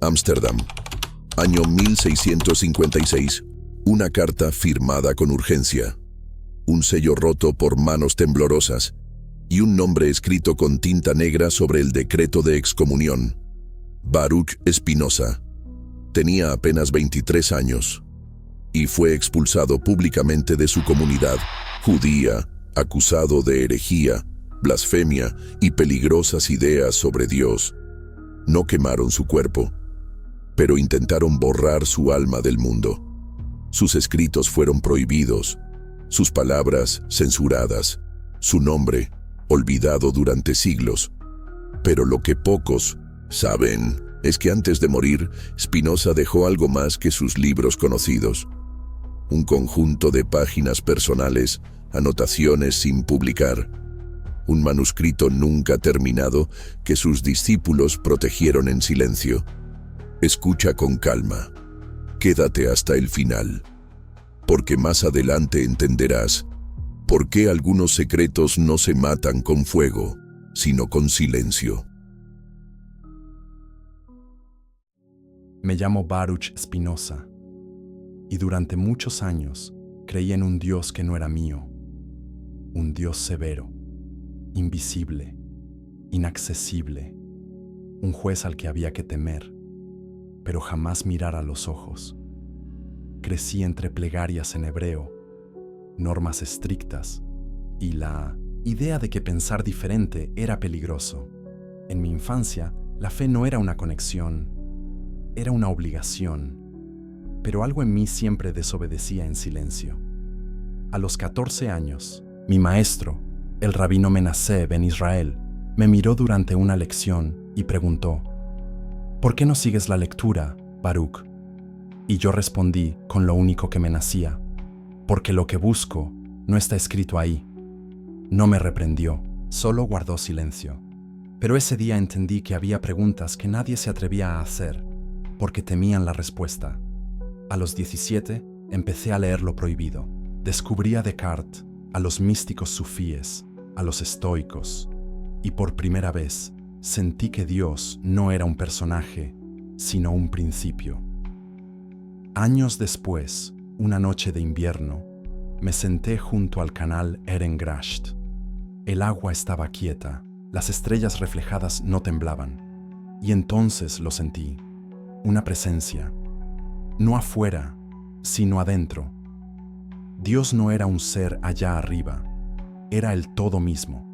Ámsterdam, año 1656. Una carta firmada con urgencia. Un sello roto por manos temblorosas y un nombre escrito con tinta negra sobre el decreto de excomunión. Baruch Spinoza. Tenía apenas 23 años y fue expulsado públicamente de su comunidad judía, acusado de herejía, blasfemia y peligrosas ideas sobre Dios. No quemaron su cuerpo, pero intentaron borrar su alma del mundo. Sus escritos fueron prohibidos, sus palabras censuradas, su nombre olvidado durante siglos. Pero lo que pocos saben es que antes de morir, Spinoza dejó algo más que sus libros conocidos. Un conjunto de páginas personales, anotaciones sin publicar, un manuscrito nunca terminado que sus discípulos protegieron en silencio. Escucha con calma, quédate hasta el final, porque más adelante entenderás por qué algunos secretos no se matan con fuego, sino con silencio. Me llamo Baruch Spinoza, y durante muchos años creí en un Dios que no era mío, un Dios severo, invisible, inaccesible, un juez al que había que temer, pero jamás mirar a los ojos. Crecí entre plegarias en hebreo, normas estrictas y la idea de que pensar diferente era peligroso. En mi infancia, la fe no era una conexión, era una obligación, pero algo en mí siempre desobedecía en silencio. A los 14 años, mi maestro, el rabino Menasé Ben Israel, me miró durante una lección y preguntó: ¿por qué no sigues la lectura, Baruch? Y yo respondí con lo único que me nacía: porque lo que busco no está escrito ahí. No me reprendió, solo guardó silencio. Pero ese día entendí que había preguntas que nadie se atrevía a hacer, porque temían la respuesta. A los 17 empecé a leer lo prohibido. Descubrí a Descartes, a los místicos sufíes, a los estoicos, y por primera vez sentí que Dios no era un personaje, sino un principio. Años después, una noche de invierno, me senté junto al canal Ehrengracht. El agua estaba quieta, las estrellas reflejadas no temblaban, y entonces lo sentí, una presencia, no afuera, sino adentro. Dios no era un ser allá arriba, era el todo mismo,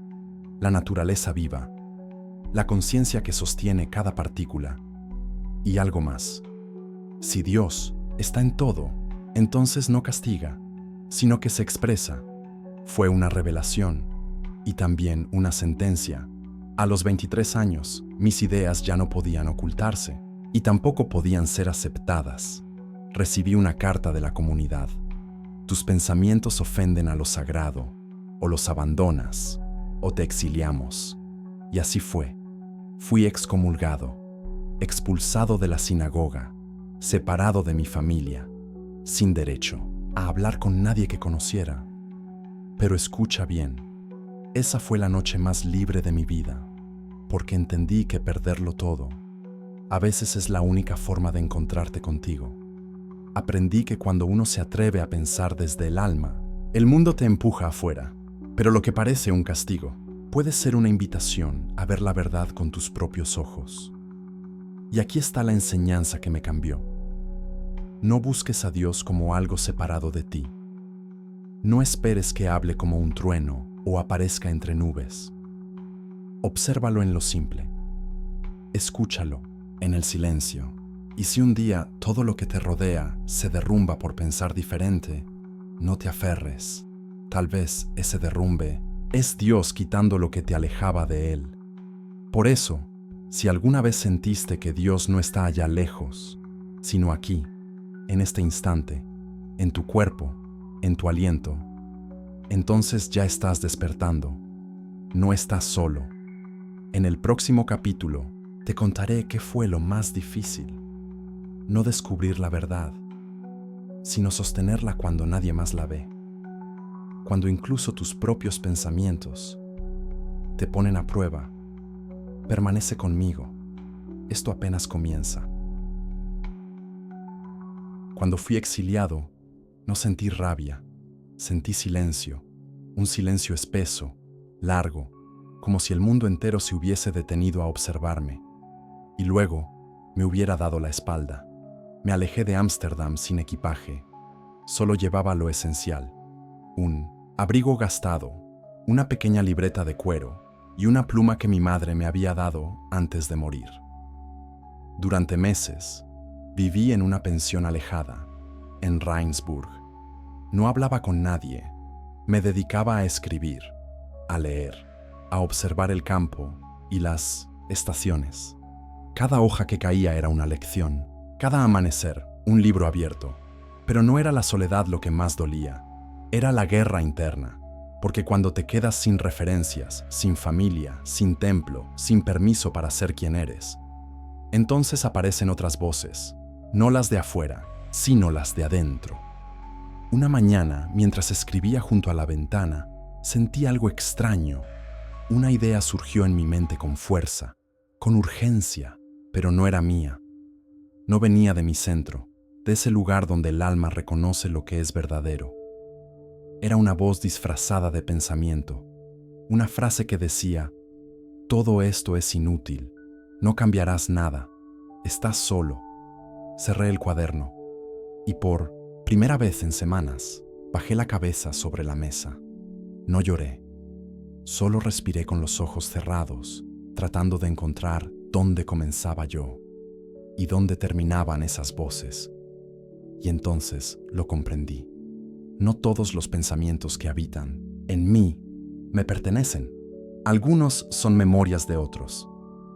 la naturaleza viva, la conciencia que sostiene cada partícula, y algo más. Si Dios está en todo, entonces no castiga, sino que se expresa. Fue una revelación y también una sentencia. A los 23 años, mis ideas ya no podían ocultarse y tampoco podían ser aceptadas. Recibí una carta de la comunidad. Tus pensamientos ofenden a lo sagrado, o los abandonas, o te exiliamos. Y así fue. Fui excomulgado, expulsado de la sinagoga, separado de mi familia, sin derecho a hablar con nadie que conociera. Pero escucha bien, esa fue la noche más libre de mi vida, porque entendí que perderlo todo a veces es la única forma de encontrarte contigo. Aprendí que cuando uno se atreve a pensar desde el alma, el mundo te empuja afuera, pero lo que parece un castigo puede ser una invitación a ver la verdad con tus propios ojos. Y aquí está la enseñanza que me cambió. No busques a Dios como algo separado de ti. No esperes que hable como un trueno o aparezca entre nubes. Obsérvalo en lo simple. Escúchalo en el silencio. Y si un día todo lo que te rodea se derrumba por pensar diferente, no te aferres. Tal vez ese derrumbe es Dios quitando lo que te alejaba de Él. Por eso, si alguna vez sentiste que Dios no está allá lejos, sino aquí, en este instante, en tu cuerpo, en tu aliento, entonces ya estás despertando. No estás solo. En el próximo capítulo te contaré qué fue lo más difícil. No descubrir la verdad, sino sostenerla cuando nadie más la ve. Cuando incluso tus propios pensamientos te ponen a prueba. Permanece conmigo. Esto apenas comienza. Cuando fui exiliado, no sentí rabia, sentí silencio, un silencio espeso, largo, como si el mundo entero se hubiese detenido a observarme. Y luego me hubiera dado la espalda. Me alejé de Ámsterdam sin equipaje. Solo llevaba lo esencial: un abrigo gastado, una pequeña libreta de cuero y una pluma que mi madre me había dado antes de morir. Durante meses, viví en una pensión alejada, en Rijnsburg. No hablaba con nadie. Me dedicaba a escribir, a leer, a observar el campo y las estaciones. Cada hoja que caía era una lección, cada amanecer un libro abierto. Pero no era la soledad lo que más dolía, era la guerra interna, porque cuando te quedas sin referencias, sin familia, sin templo, sin permiso para ser quien eres, entonces aparecen otras voces, no las de afuera, sino las de adentro. Una mañana, mientras escribía junto a la ventana, sentí algo extraño. Una idea surgió en mi mente con fuerza, con urgencia, pero no era mía. No venía de mi centro, de ese lugar donde el alma reconoce lo que es verdadero. Era una voz disfrazada de pensamiento, una frase que decía: todo esto es inútil, no cambiarás nada, estás solo. Cerré el cuaderno y por primera vez en semanas bajé la cabeza sobre la mesa. No lloré, solo respiré con los ojos cerrados, tratando de encontrar dónde comenzaba yo y dónde terminaban esas voces. Y entonces lo comprendí. No todos los pensamientos que habitan en mí me pertenecen. Algunos son memorias de otros,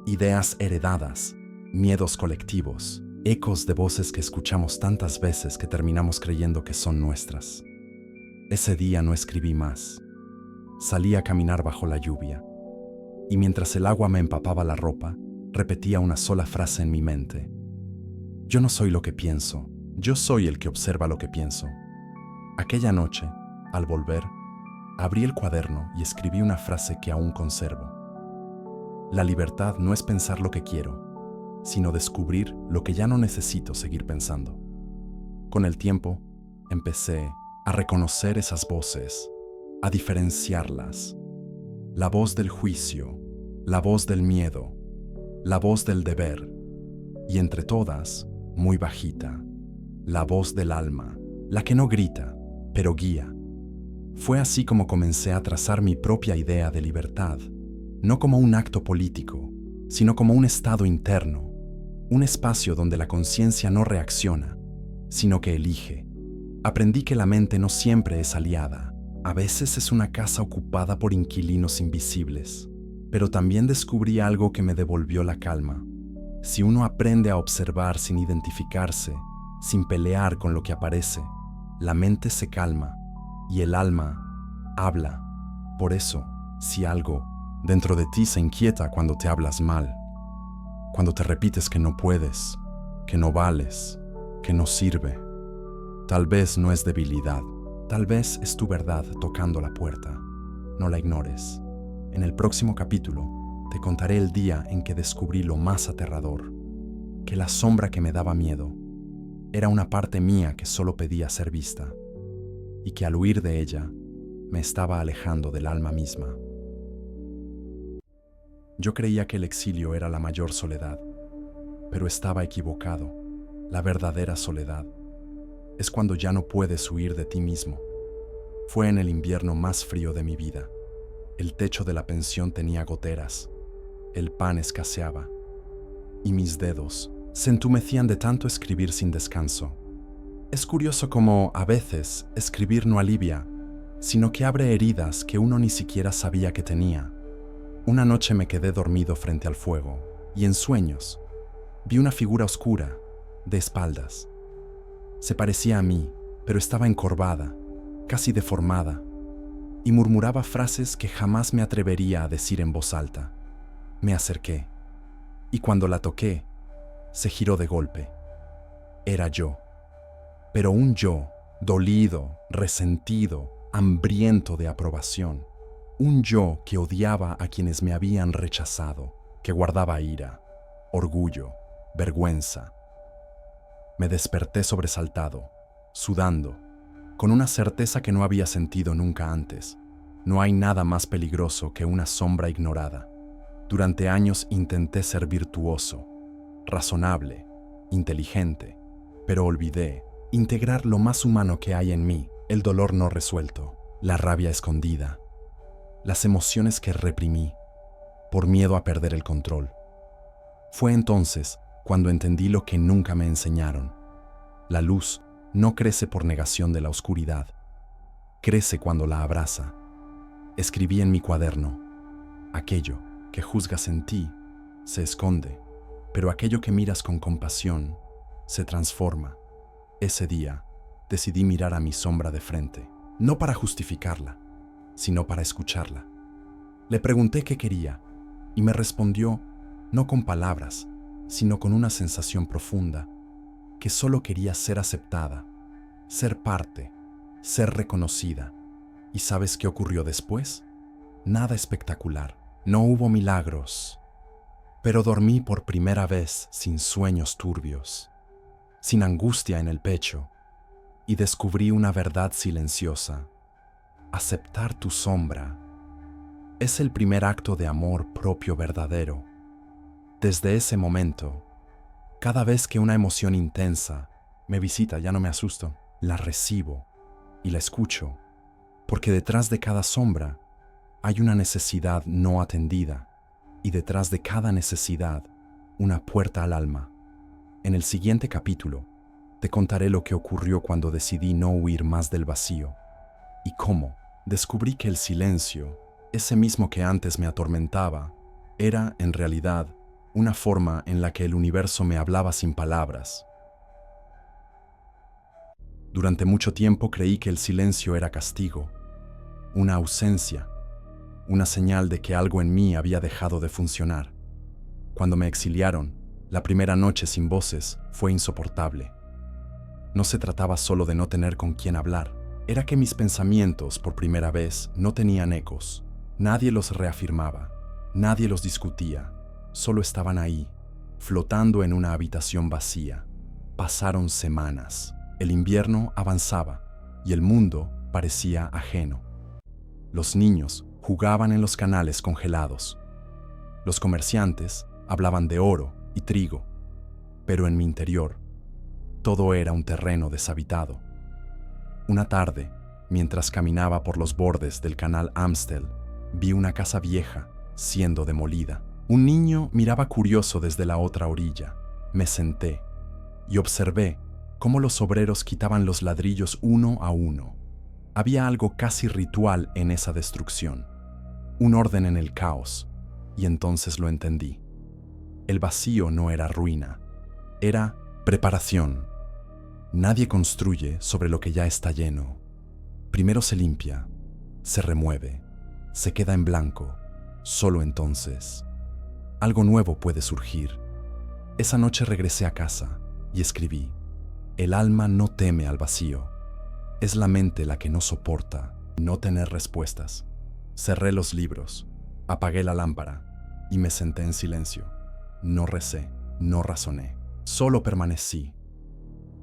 ideas heredadas, miedos colectivos, ecos de voces que escuchamos tantas veces que terminamos creyendo que son nuestras. Ese día no escribí más. Salí a caminar bajo la lluvia, y mientras el agua me empapaba la ropa, repetía una sola frase en mi mente: yo no soy lo que pienso, yo soy el que observa lo que pienso. Aquella noche, al volver, abrí el cuaderno y escribí una frase que aún conservo. La libertad no es pensar lo que quiero, sino descubrir lo que ya no necesito seguir pensando. Con el tiempo, empecé a reconocer esas voces, a diferenciarlas. La voz del juicio, la voz del miedo, la voz del deber, y entre todas, muy bajita, la voz del alma, la que no grita, pero guía. Fue así como comencé a trazar mi propia idea de libertad, no como un acto político, sino como un estado interno, un espacio donde la conciencia no reacciona, sino que elige. Aprendí que la mente no siempre es aliada, a veces es una casa ocupada por inquilinos invisibles, pero también descubrí algo que me devolvió la calma. Si uno aprende a observar sin identificarse, sin pelear con lo que aparece, la mente se calma y el alma habla. Por eso, si algo dentro de ti se inquieta cuando te hablas mal, cuando te repites que no puedes, que no vales, que no sirve, tal vez no es debilidad, tal vez es tu verdad tocando la puerta. No la ignores. En el próximo capítulo te contaré el día en que descubrí lo más aterrador, que la sombra que me daba miedo era una parte mía que solo pedía ser vista, y que al huir de ella me estaba alejando del alma misma. Yo creía que el exilio era la mayor soledad, pero estaba equivocado. La verdadera soledad es cuando ya no puedes huir de ti mismo. Fue en el invierno más frío de mi vida. El techo de la pensión tenía goteras, el pan escaseaba, y mis dedos se entumecían de tanto escribir sin descanso. Es curioso cómo, a veces, escribir no alivia, sino que abre heridas que uno ni siquiera sabía que tenía. Una noche me quedé dormido frente al fuego, y en sueños vi una figura oscura, de espaldas. Se parecía a mí, pero estaba encorvada, casi deformada, y murmuraba frases que jamás me atrevería a decir en voz alta. Me acerqué, y cuando la toqué, se giró de golpe. Era yo, pero un yo dolido, resentido, hambriento de aprobación. Un yo que odiaba a quienes me habían rechazado, que guardaba ira, orgullo, vergüenza. Me desperté sobresaltado, sudando, con una certeza que no había sentido nunca antes. No hay nada más peligroso que una sombra ignorada. Durante años intenté ser virtuoso, razonable, inteligente, pero olvidé integrar lo más humano que hay en mí, el dolor no resuelto, la rabia escondida, las emociones que reprimí, por miedo a perder el control. Fue entonces cuando entendí lo que nunca me enseñaron. La luz no crece por negación de la oscuridad, crece cuando la abraza. Escribí en mi cuaderno: aquello que juzgas en ti se esconde, pero aquello que miras con compasión se transforma. Ese día decidí mirar a mi sombra de frente, no para justificarla, sino para escucharla. Le pregunté qué quería y me respondió, no con palabras, sino con una sensación profunda, que solo quería ser aceptada, ser parte, ser reconocida. ¿Y sabes qué ocurrió después? Nada espectacular. No hubo milagros, pero dormí por primera vez sin sueños turbios, sin angustia en el pecho, y descubrí una verdad silenciosa. Aceptar tu sombra es el primer acto de amor propio verdadero. Desde ese momento, cada vez que una emoción intensa me visita, ya no me asusto, la recibo y la escucho, porque detrás de cada sombra hay una necesidad no atendida, y detrás de cada necesidad, una puerta al alma. En el siguiente capítulo, te contaré lo que ocurrió cuando decidí no huir más del vacío, y cómo descubrí que el silencio, ese mismo que antes me atormentaba, era, en realidad, una forma en la que el universo me hablaba sin palabras. Durante mucho tiempo creí que el silencio era castigo, una ausencia, una señal de que algo en mí había dejado de funcionar. Cuando me exiliaron, la primera noche sin voces fue insoportable. No se trataba solo de no tener con quién hablar, era que mis pensamientos, por primera vez, no tenían ecos. Nadie los reafirmaba, nadie los discutía, solo estaban ahí, flotando en una habitación vacía. Pasaron semanas, el invierno avanzaba y el mundo parecía ajeno. Los niños jugaban en los canales congelados. Los comerciantes hablaban de oro y trigo, pero en mi interior, todo era un terreno deshabitado. Una tarde, mientras caminaba por los bordes del canal Amstel, vi una casa vieja siendo demolida. Un niño miraba curioso desde la otra orilla. Me senté y observé cómo los obreros quitaban los ladrillos uno a uno. Había algo casi ritual en esa destrucción, un orden en el caos, y entonces lo entendí. El vacío no era ruina, era preparación. Nadie construye sobre lo que ya está lleno. Primero se limpia, se remueve, se queda en blanco. Solo entonces, algo nuevo puede surgir. Esa noche regresé a casa y escribí: el alma no teme al vacío. Es la mente la que no soporta no tener respuestas. Cerré los libros, apagué la lámpara y me senté en silencio. No recé, no razoné, solo permanecí.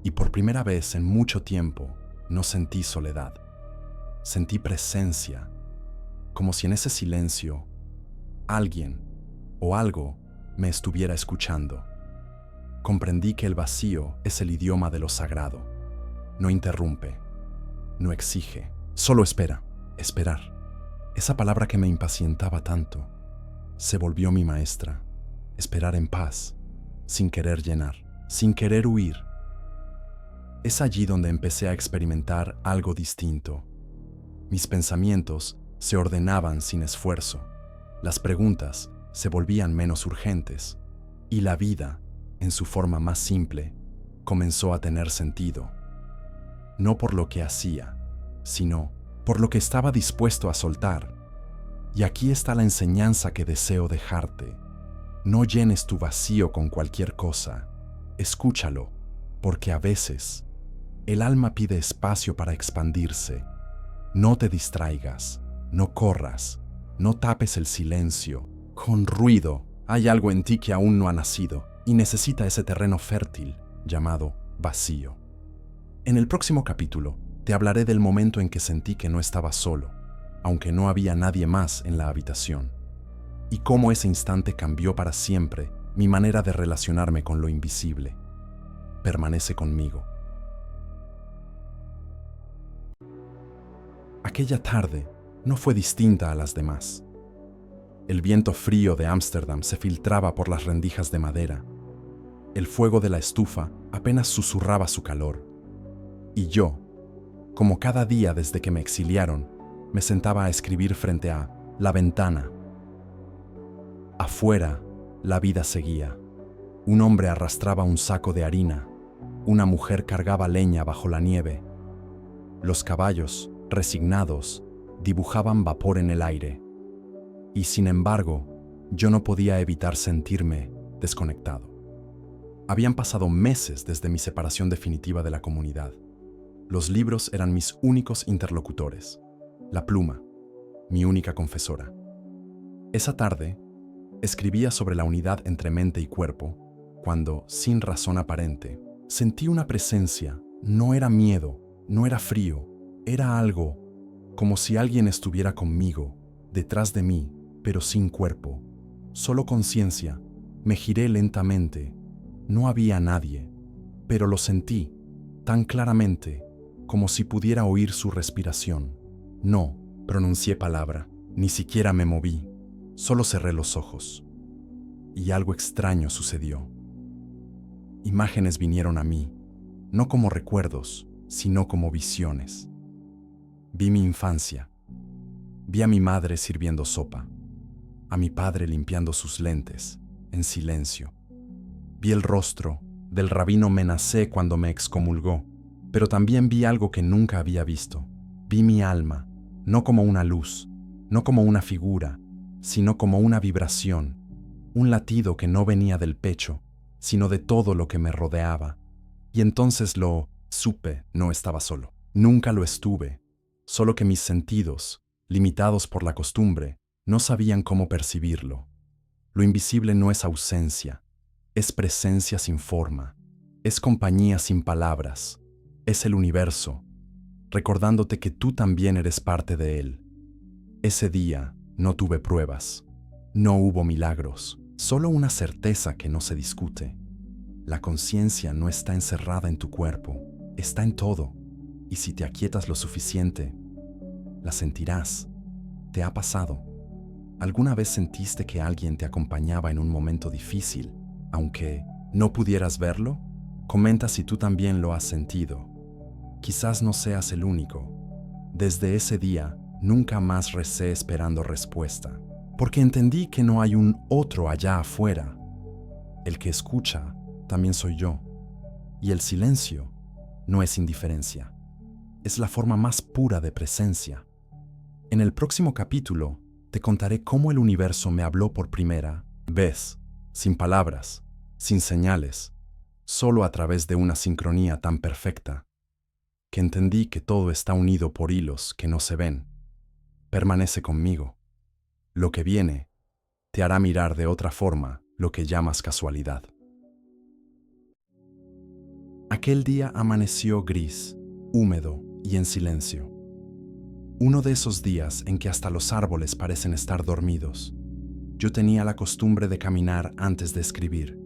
Y por primera vez en mucho tiempo no sentí soledad. Sentí presencia, como si en ese silencio alguien o algo me estuviera escuchando. Comprendí que el vacío es el idioma de lo sagrado. No interrumpe, no exige, solo espera. Esperar. Esa palabra que me impacientaba tanto se volvió mi maestra. Esperar en paz, sin querer llenar, sin querer huir. Es allí donde empecé a experimentar algo distinto. Mis pensamientos se ordenaban sin esfuerzo, las preguntas se volvían menos urgentes y la vida, en su forma más simple, comenzó a tener sentido. No por lo que hacía, sino por lo que estaba dispuesto a soltar. Y aquí está la enseñanza que deseo dejarte. No llenes tu vacío con cualquier cosa. Escúchalo, porque a veces el alma pide espacio para expandirse. No te distraigas, no corras, no tapes el silencio con ruido. Hay algo en ti que aún no ha nacido y necesita ese terreno fértil llamado vacío. En el próximo capítulo, te hablaré del momento en que sentí que no estaba solo, aunque no había nadie más en la habitación, y cómo ese instante cambió para siempre mi manera de relacionarme con lo invisible. Permanece conmigo. Aquella tarde no fue distinta a las demás. El viento frío de Ámsterdam se filtraba por las rendijas de madera. El fuego de la estufa apenas susurraba su calor. Y yo, como cada día desde que me exiliaron, me sentaba a escribir frente a la ventana. Afuera, la vida seguía. Un hombre arrastraba un saco de harina. Una mujer cargaba leña bajo la nieve. Los caballos, resignados, dibujaban vapor en el aire. Y sin embargo, yo no podía evitar sentirme desconectado. Habían pasado meses desde mi separación definitiva de la comunidad. Los libros eran mis únicos interlocutores. La pluma, mi única confesora. Esa tarde, escribía sobre la unidad entre mente y cuerpo, cuando, sin razón aparente, sentí una presencia. No era miedo, no era frío, era algo, como si alguien estuviera conmigo, detrás de mí, pero sin cuerpo, solo conciencia. Me giré lentamente. No había nadie, pero lo sentí, tan claramente, como si pudiera oír su respiración. No pronuncié palabra, ni siquiera me moví, solo cerré los ojos. Y algo extraño sucedió. Imágenes vinieron a mí, no como recuerdos, sino como visiones. Vi mi infancia. Vi a mi madre sirviendo sopa, a mi padre limpiando sus lentes, en silencio. Vi el rostro del rabino Menasé cuando me excomulgó, pero también vi algo que nunca había visto. Vi mi alma, no como una luz, no como una figura, sino como una vibración, un latido que no venía del pecho, sino de todo lo que me rodeaba. Y entonces lo supe, no estaba solo. Nunca lo estuve, solo que mis sentidos, limitados por la costumbre, no sabían cómo percibirlo. Lo invisible no es ausencia, es presencia sin forma, es compañía sin palabras, es el universo, recordándote que tú también eres parte de él. Ese día no tuve pruebas, no hubo milagros, solo una certeza que no se discute. La conciencia no está encerrada en tu cuerpo, está en todo, y si te aquietas lo suficiente, la sentirás. ¿Te ha pasado? ¿Alguna vez sentiste que alguien te acompañaba en un momento difícil, aunque no pudieras verlo? Comenta si tú también lo has sentido. Quizás no seas el único. Desde ese día, nunca más recé esperando respuesta, porque entendí que no hay un otro allá afuera. El que escucha también soy yo. Y el silencio no es indiferencia. Es la forma más pura de presencia. En el próximo capítulo, te contaré cómo el universo me habló por primera vez, sin palabras, sin señales, solo a través de una sincronía tan perfecta, que entendí que todo está unido por hilos que no se ven. Permanece conmigo. Lo que viene te hará mirar de otra forma lo que llamas casualidad. Aquel día amaneció gris, húmedo y en silencio. Uno de esos días en que hasta los árboles parecen estar dormidos. Yo tenía la costumbre de caminar antes de escribir,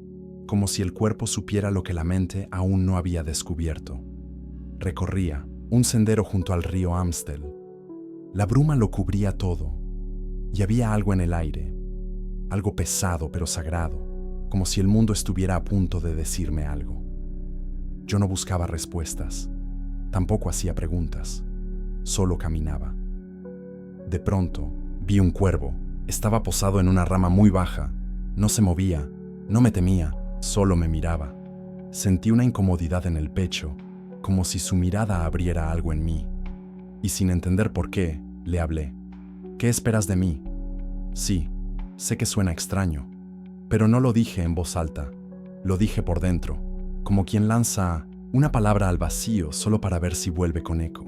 como si el cuerpo supiera lo que la mente aún no había descubierto. Recorría un sendero junto al río Amstel. La bruma lo cubría todo, y había algo en el aire, algo pesado pero sagrado, como si el mundo estuviera a punto de decirme algo. Yo no buscaba respuestas, tampoco hacía preguntas, solo caminaba. De pronto, vi un cuervo. Estaba posado en una rama muy baja. No se movía, no me temía, solo me miraba. Sentí una incomodidad en el pecho, como si su mirada abriera algo en mí. Y sin entender por qué, le hablé. ¿Qué esperas de mí? Sí, sé que suena extraño, pero no lo dije en voz alta. Lo dije por dentro, como quien lanza una palabra al vacío solo para ver si vuelve con eco.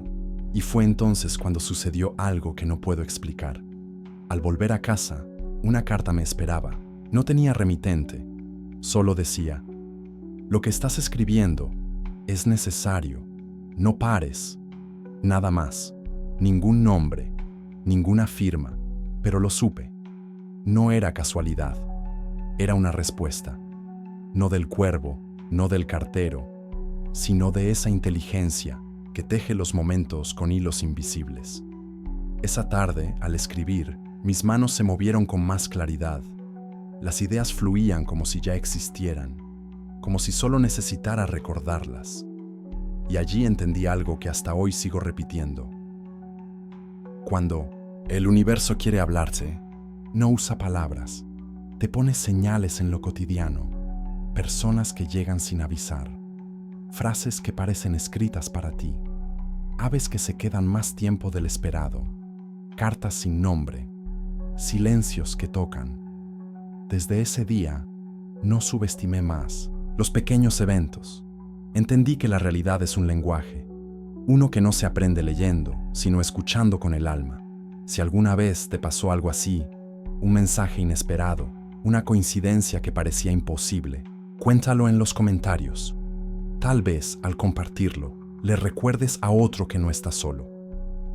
Y fue entonces cuando sucedió algo que no puedo explicar. Al volver a casa, una carta me esperaba. No tenía remitente, solo decía: lo que estás escribiendo Es necesario. No pares. Nada más. Ningún nombre, ninguna firma, pero lo supe. No era casualidad. Era una respuesta. No del cuervo, no del cartero, sino de esa inteligencia que teje los momentos con hilos invisibles. Esa tarde, al escribir, mis manos se movieron con más claridad. Las ideas fluían como si ya existieran, como si solo necesitara recordarlas. Y allí entendí algo que hasta hoy sigo repitiendo. Cuando el universo quiere hablarte, no usa palabras, te pone señales en lo cotidiano, personas que llegan sin avisar, frases que parecen escritas para ti, aves que se quedan más tiempo del esperado, cartas sin nombre, silencios que tocan. Desde ese día, no subestimé más los pequeños eventos. Entendí que la realidad es un lenguaje, uno que no se aprende leyendo, sino escuchando con el alma. Si alguna vez te pasó algo así, un mensaje inesperado, una coincidencia que parecía imposible, cuéntalo en los comentarios. Tal vez, al compartirlo, le recuerdes a otro que no está solo.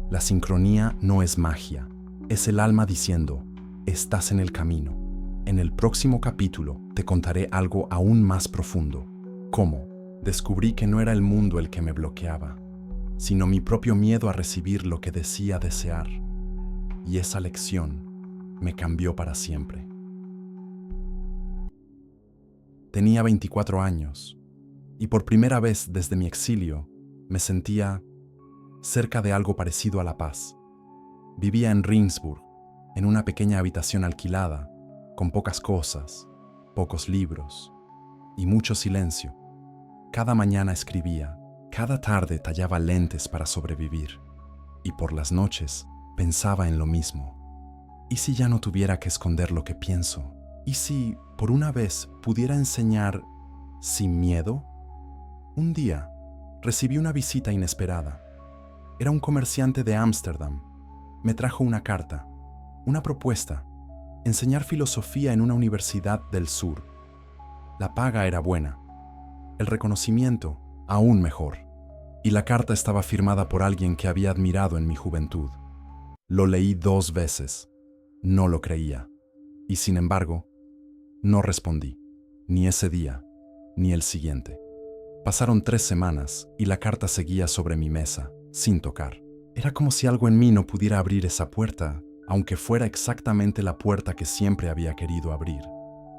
La sincronía no es magia, es el alma diciendo, estás en el camino. En el próximo capítulo te contaré algo aún más profundo. ¿Cómo? Descubrí que no era el mundo el que me bloqueaba, sino mi propio miedo a recibir lo que decía desear. Y esa lección me cambió para siempre. Tenía 24 años y por primera vez desde mi exilio me sentía cerca de algo parecido a la paz. Vivía en Regensburg, en una pequeña habitación alquilada, con pocas cosas, pocos libros y mucho silencio. Cada mañana escribía, cada tarde tallaba lentes para sobrevivir y por las noches pensaba en lo mismo. ¿Y si ya no tuviera que esconder lo que pienso? ¿Y si, por una vez, pudiera enseñar sin miedo? Un día, recibí una visita inesperada. Era un comerciante de Ámsterdam. Me trajo una carta, una propuesta, enseñar filosofía en una universidad del sur. La paga era buena, el reconocimiento aún mejor, y la carta estaba firmada por alguien que había admirado en mi juventud. Lo leí 2 veces. No lo creía. Y sin embargo, no respondí, ni ese día, ni el siguiente. Pasaron 3 semanas y la carta seguía sobre mi mesa, sin tocar. Era como si algo en mí no pudiera abrir esa puerta, aunque fuera exactamente la puerta que siempre había querido abrir.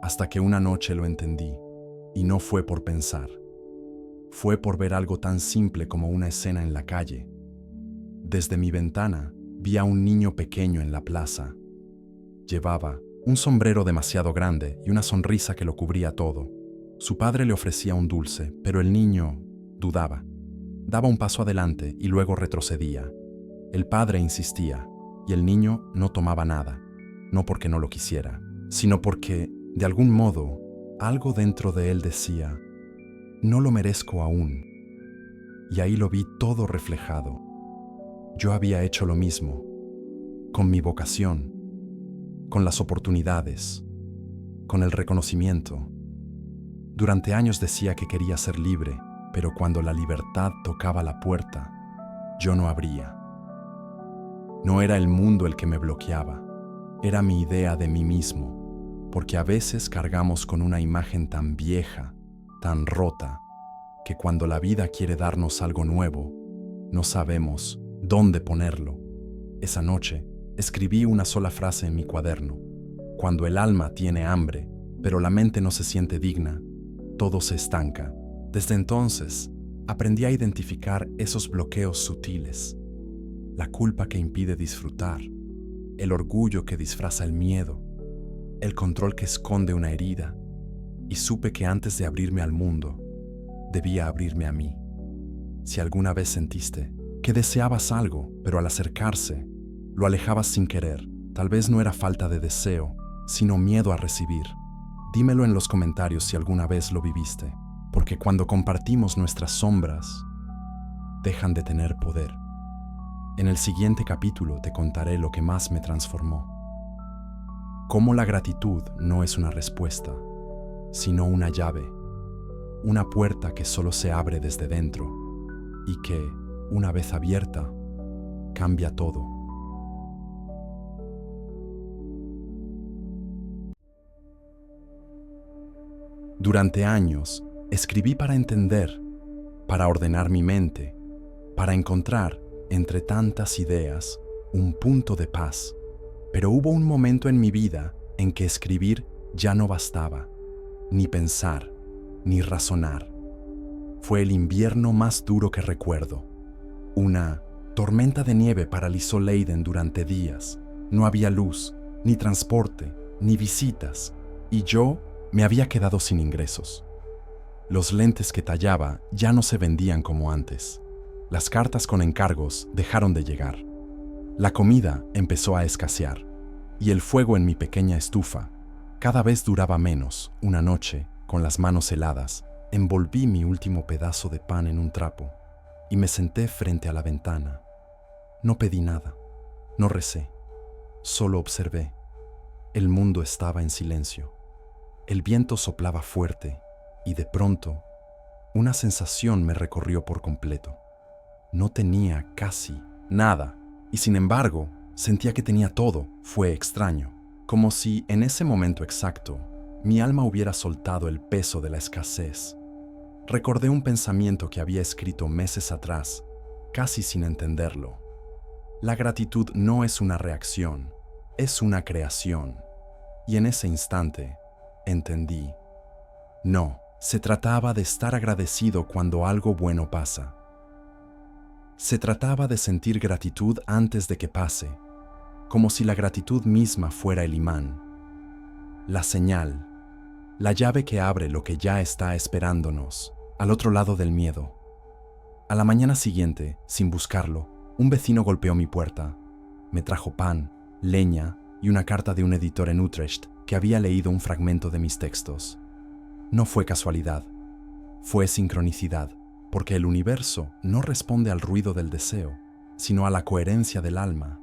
Hasta que una noche lo entendí, y no fue por pensar. Fue por ver algo tan simple como una escena en la calle. Desde mi ventana, vi a un niño pequeño en la plaza. Llevaba un sombrero demasiado grande y una sonrisa que lo cubría todo. Su padre le ofrecía un dulce, pero el niño dudaba. Daba un paso adelante y luego retrocedía. El padre insistía, y el niño no tomaba nada, no porque no lo quisiera, sino porque, de algún modo, algo dentro de él decía, no lo merezco aún. Y ahí lo vi todo reflejado. Yo había hecho lo mismo, con mi vocación, con las oportunidades, con el reconocimiento. Durante años decía que quería ser libre, pero cuando la libertad tocaba la puerta, yo no abría. No era el mundo el que me bloqueaba, era mi idea de mí mismo, porque a veces cargamos con una imagen tan vieja, tan rota, que cuando la vida quiere darnos algo nuevo, no sabemos dónde ponerlo. Esa noche, escribí una sola frase en mi cuaderno. Cuando el alma tiene hambre, pero la mente no se siente digna, todo se estanca. Desde entonces, aprendí a identificar esos bloqueos sutiles. La culpa que impide disfrutar, el orgullo que disfraza el miedo, el control que esconde una herida. Y supe que antes de abrirme al mundo, debía abrirme a mí. Si alguna vez sentiste que deseabas algo, pero al acercarse, lo alejabas sin querer, tal vez no era falta de deseo, sino miedo a recibir. Dímelo en los comentarios si alguna vez lo viviste, porque cuando compartimos nuestras sombras, dejan de tener poder. En el siguiente capítulo te contaré lo que más me transformó. Cómo la gratitud no es una respuesta, sino una llave. una puerta que solo se abre desde dentro y que, una vez abierta, cambia todo. Durante años, escribí para entender, para ordenar mi mente, para encontrar, entre tantas ideas, un punto de paz. Pero hubo un momento en mi vida en que escribir ya no bastaba, ni pensar, ni razonar. Fue el invierno más duro que recuerdo. Una tormenta de nieve paralizó Leiden durante días. No había luz, ni transporte, ni visitas, y yo me había quedado sin ingresos. Los lentes que tallaba ya no se vendían como antes. Las cartas con encargos dejaron de llegar. La comida empezó a escasear, y el fuego en mi pequeña estufa cada vez duraba menos. Una noche, con las manos heladas, envolví mi último pedazo de pan en un trapo y me senté frente a la ventana. No pedí nada, no recé, solo observé. El mundo estaba en silencio. El viento soplaba fuerte y de pronto una sensación me recorrió por completo. No tenía casi nada y sin embargo sentía que tenía todo. Fue extraño, como si en ese momento exacto mi alma hubiera soltado el peso de la escasez. Recordé un pensamiento que había escrito meses atrás, casi sin entenderlo. La gratitud no es una reacción, es una creación. Y en ese instante entendí. No, se trataba de estar agradecido cuando algo bueno pasa. Se trataba de sentir gratitud antes de que pase, como si la gratitud misma fuera el imán, la señal, la llave que abre lo que ya está esperándonos, al otro lado del miedo. A la mañana siguiente, sin buscarlo, un vecino golpeó mi puerta. Me trajo pan, leña y una carta de un editor en Utrecht que había leído un fragmento de mis textos. No fue casualidad, fue sincronicidad, porque el universo no responde al ruido del deseo, sino a la coherencia del alma.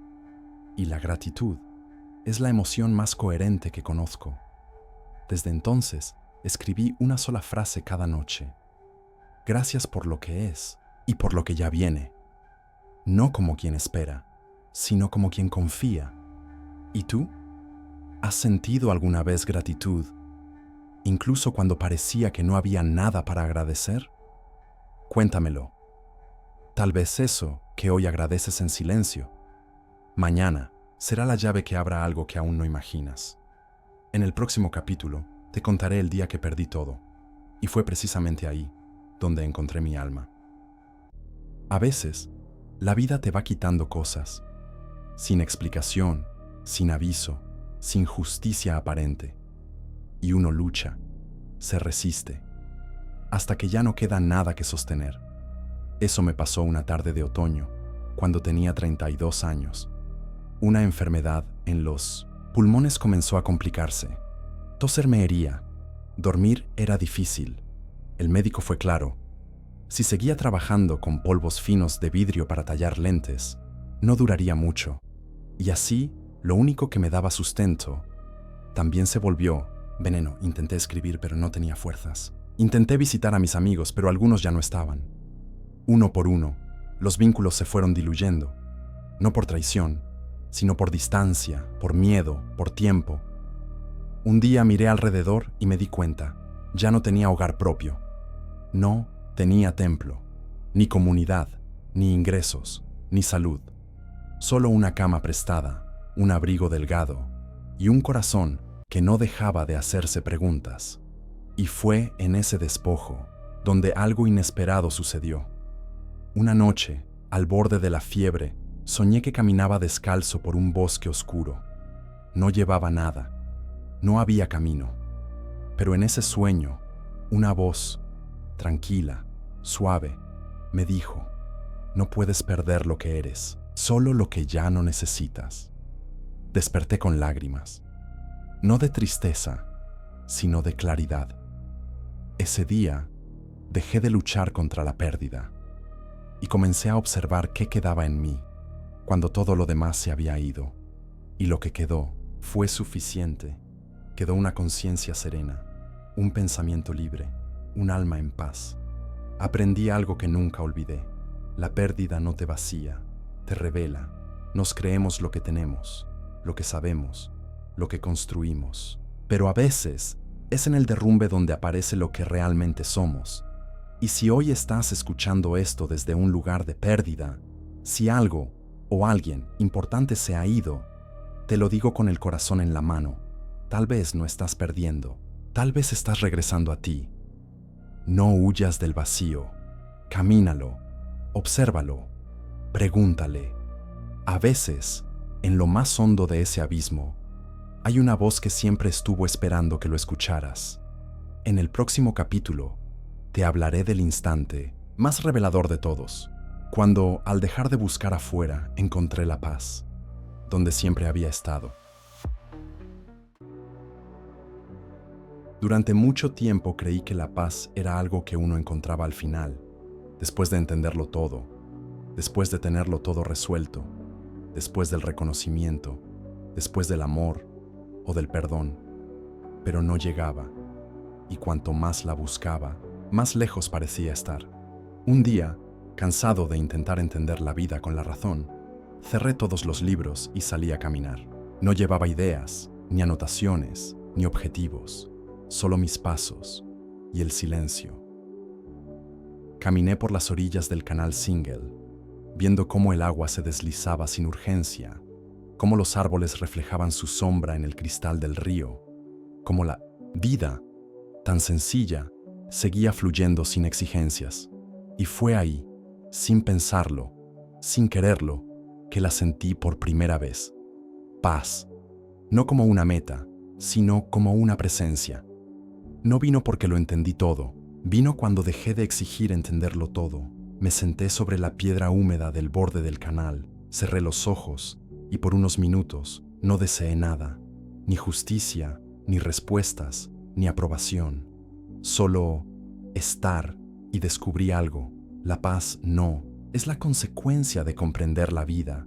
Y la gratitud es la emoción más coherente que conozco. Desde entonces, escribí una sola frase cada noche. Gracias por lo que es y por lo que ya viene. No como quien espera, sino como quien confía. ¿Y tú? ¿Has sentido alguna vez gratitud, incluso cuando parecía que no había nada para agradecer? Cuéntamelo. Tal vez eso que hoy agradeces en silencio, mañana será la llave que abra algo que aún no imaginas. En el próximo capítulo te contaré el día que perdí todo, y fue precisamente ahí donde encontré mi alma. A veces, la vida te va quitando cosas, sin explicación, sin aviso, sin justicia aparente. Y uno lucha, se resiste, hasta que ya no queda nada que sostener. Eso me pasó una tarde de otoño, cuando tenía 32 años. Una enfermedad en los pulmones comenzó a complicarse. Toser me hería, dormir era difícil. El médico fue claro. Si seguía trabajando con polvos finos de vidrio para tallar lentes, no duraría mucho. Y así, lo único que me daba sustento también se volvió veneno. Intenté escribir, pero no tenía fuerzas. Intenté visitar a mis amigos, pero algunos ya no estaban. Uno por uno, los vínculos se fueron diluyendo. No por traición, sino por distancia, por miedo, por tiempo. Un día miré alrededor y me di cuenta. Ya no tenía hogar propio. No tenía templo, ni comunidad, ni ingresos, ni salud. Solo una cama prestada, un abrigo delgado y un corazón que no dejaba de hacerse preguntas. Y fue en ese despojo donde algo inesperado sucedió. Una noche, al borde de la fiebre, soñé que caminaba descalzo por un bosque oscuro. No llevaba nada, no había camino. Pero en ese sueño, una voz, tranquila, suave, me dijo: no puedes perder lo que eres, solo lo que ya no necesitas. Desperté con lágrimas, no de tristeza, sino de claridad. Ese día, dejé de luchar contra la pérdida y comencé a observar qué quedaba en mí cuando todo lo demás se había ido. Y lo que quedó fue suficiente. Quedó una conciencia serena, un pensamiento libre, un alma en paz. Aprendí algo que nunca olvidé. La pérdida no te vacía, te revela. Nos creemos lo que tenemos, lo que sabemos, lo que construimos. Pero a veces es en el derrumbe donde aparece lo que realmente somos. Y si hoy estás escuchando esto desde un lugar de pérdida, si algo o alguien importante se ha ido, te lo digo con el corazón en la mano. Tal vez no estás perdiendo, tal vez estás regresando a ti. No huyas del vacío, camínalo, obsérvalo, pregúntale. A veces, en lo más hondo de ese abismo, hay una voz que siempre estuvo esperando que lo escucharas. En el próximo capítulo, te hablaré del instante más revelador de todos, cuando, al dejar de buscar afuera, encontré la paz, donde siempre había estado. Durante mucho tiempo creí que la paz era algo que uno encontraba al final, después de entenderlo todo, después de tenerlo todo resuelto, después del reconocimiento, después del amor o del perdón. Pero no llegaba, y cuanto más la buscaba, más lejos parecía estar. Un día, cansado de intentar entender la vida con la razón, cerré todos los libros y salí a caminar. No llevaba ideas, ni anotaciones, ni objetivos, solo mis pasos y el silencio. Caminé por las orillas del canal Single, viendo cómo el agua se deslizaba sin urgencia, cómo los árboles reflejaban su sombra en el cristal del río, cómo la vida, tan sencilla, seguía fluyendo sin exigencias. Y fue ahí, sin pensarlo, sin quererlo, que la sentí por primera vez. Paz, no como una meta, sino como una presencia. No vino porque lo entendí todo, vino cuando dejé de exigir entenderlo todo. Me senté sobre la piedra húmeda del borde del canal, cerré los ojos y por unos minutos no deseé nada, ni justicia, ni respuestas, ni aprobación. Solo estar, y descubrí algo. La paz no es la consecuencia de comprender la vida,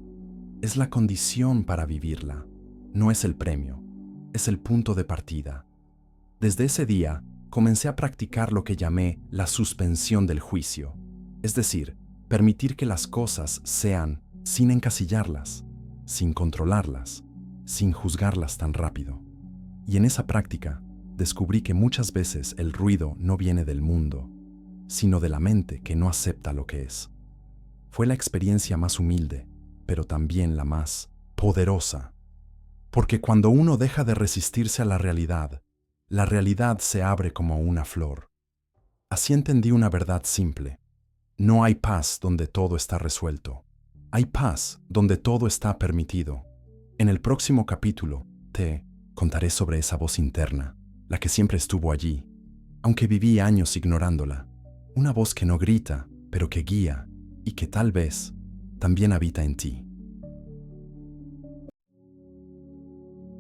es la condición para vivirla. No es el premio, es el punto de partida. Desde ese día, comencé a practicar lo que llamé la suspensión del juicio, es decir, permitir que las cosas sean sin encasillarlas, sin controlarlas, sin juzgarlas tan rápido. Y en esa práctica, descubrí que muchas veces el ruido no viene del mundo, sino de la mente que no acepta lo que es. Fue la experiencia más humilde, pero también la más poderosa. Porque cuando uno deja de resistirse a la realidad se abre como una flor. Así entendí una verdad simple. No hay paz donde todo está resuelto. Hay paz donde todo está permitido. En el próximo capítulo te contaré sobre esa voz interna, la que siempre estuvo allí, aunque viví años ignorándola. Una voz que no grita, pero que guía y que tal vez también habita en ti.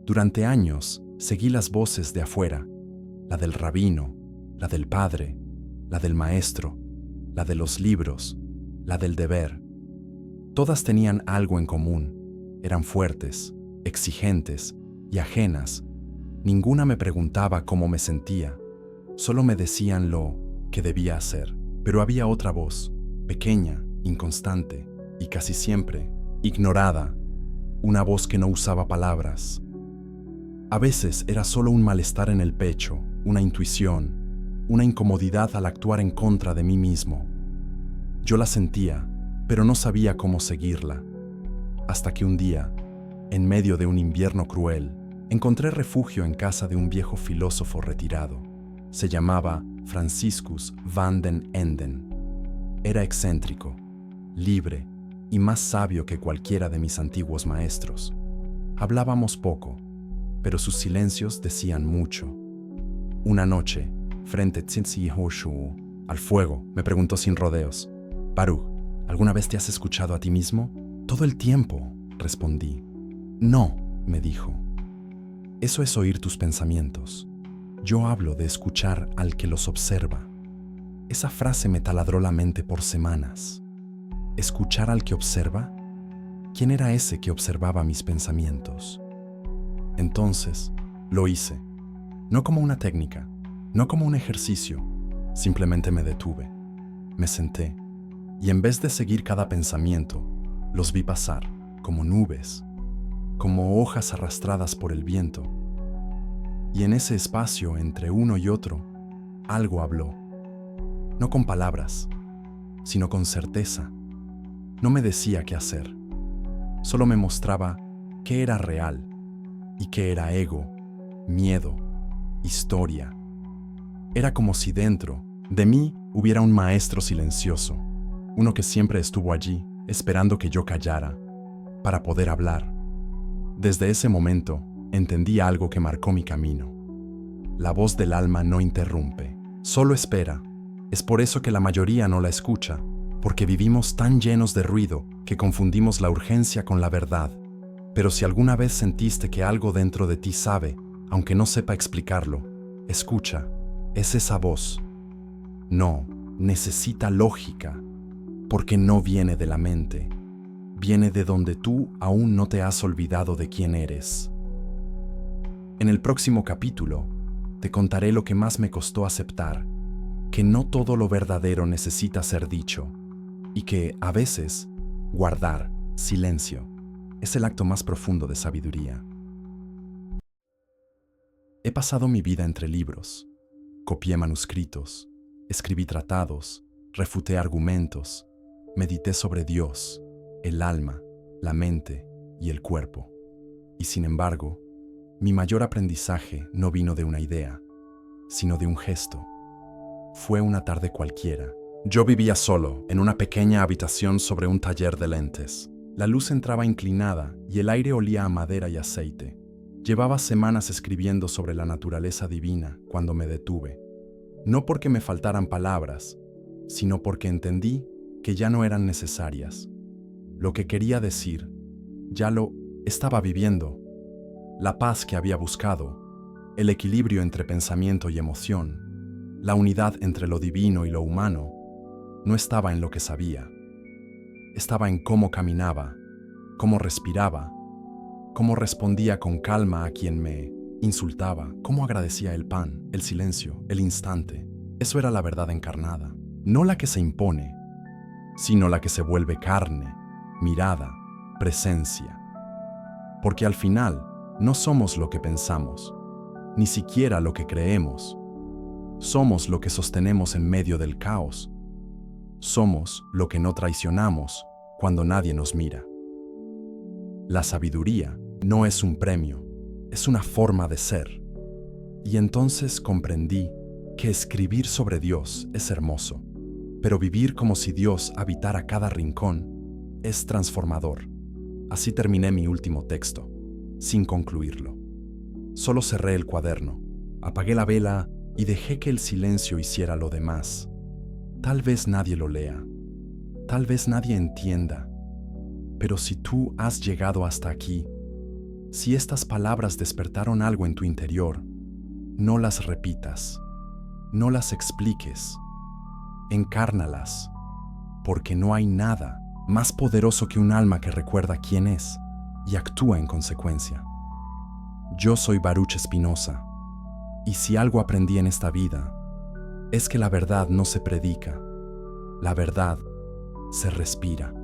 Durante años seguí las voces de afuera, la del rabino, la del padre, la del maestro, la de los libros, la del deber. Todas tenían algo en común, eran fuertes, exigentes y ajenas. Ninguna me preguntaba cómo me sentía, solo me decían lo que debía hacer. Pero había otra voz, pequeña, inconstante y casi siempre ignorada, una voz que no usaba palabras. A veces era solo un malestar en el pecho, una intuición, una incomodidad al actuar en contra de mí mismo. Yo la sentía, pero no sabía cómo seguirla, hasta que un día, en medio de un invierno cruel, encontré refugio en casa de un viejo filósofo retirado. Se llamaba Franciscus van den Enden. Era excéntrico, libre y más sabio que cualquiera de mis antiguos maestros. Hablábamos poco, pero sus silencios decían mucho. Una noche, frente al fuego, me preguntó sin rodeos: Baruch, ¿alguna vez te has escuchado a ti mismo? Todo el tiempo, respondí. No, me dijo. Eso es oír tus pensamientos. Yo hablo de escuchar al que los observa. Esa frase me taladró la mente por semanas. ¿Escuchar al que observa? ¿Quién era ese que observaba mis pensamientos? Entonces, lo hice. No como una técnica, no como un ejercicio, Simplemente me detuve, me senté, y en vez de seguir cada pensamiento, los vi pasar como nubes, como hojas arrastradas por el viento. Y en ese espacio entre uno y otro, algo habló, no con palabras, sino con certeza. No me decía qué hacer, solo me mostraba qué era real y qué era ego, miedo, historia. Era como si dentro de mí hubiera un maestro silencioso, uno que siempre estuvo allí, esperando que yo callara, para poder hablar. Desde ese momento, entendí algo que marcó mi camino. La voz del alma no interrumpe, solo espera. Es por eso que la mayoría no la escucha, porque vivimos tan llenos de ruido que confundimos la urgencia con la verdad. Pero si alguna vez sentiste que algo dentro de ti sabe, aunque no sepa explicarlo, escucha, es esa voz. No, necesita lógica, porque no viene de la mente, viene de donde tú aún no te has olvidado de quién eres. En el próximo capítulo, te contaré lo que más me costó aceptar, que no todo lo verdadero necesita ser dicho, y que, a veces, guardar silencio es el acto más profundo de sabiduría. He pasado mi vida entre libros, copié manuscritos, escribí tratados, refuté argumentos, medité sobre Dios, el alma, la mente y el cuerpo. Y sin embargo, mi mayor aprendizaje no vino de una idea, sino de un gesto. Fue una tarde cualquiera. Yo vivía solo, en una pequeña habitación sobre un taller de lentes. La luz entraba inclinada y el aire olía a madera y aceite. Llevaba semanas escribiendo sobre la naturaleza divina cuando me detuve. No porque me faltaran palabras, sino porque entendí que ya no eran necesarias. Lo que quería decir, ya lo estaba viviendo. La paz que había buscado, el equilibrio entre pensamiento y emoción, la unidad entre lo divino y lo humano, no estaba en lo que sabía. Estaba en cómo caminaba, cómo respiraba, cómo respondía con calma a quien me insultaba, cómo agradecía el pan, el silencio, el instante. Eso era la verdad encarnada, no la que se impone, sino la que se vuelve carne, mirada, presencia. Porque al final no somos lo que pensamos, ni siquiera lo que creemos. Somos lo que sostenemos en medio del caos. Somos lo que no traicionamos cuando nadie nos mira. La sabiduría no es un premio, es una forma de ser. Y entonces comprendí que escribir sobre Dios es hermoso, pero vivir como si Dios habitara cada rincón es transformador. Así terminé mi último texto, sin concluirlo. Solo cerré el cuaderno, apagué la vela y dejé que el silencio hiciera lo demás. Tal vez nadie lo lea, tal vez nadie entienda, pero si tú has llegado hasta aquí, si estas palabras despertaron algo en tu interior, no las repitas, no las expliques, encárnalas, porque no hay nada más poderoso que un alma que recuerda quién es y actúa en consecuencia. Yo soy Baruch Espinosa, y si algo aprendí en esta vida, es que la verdad no se predica, la verdad se respira.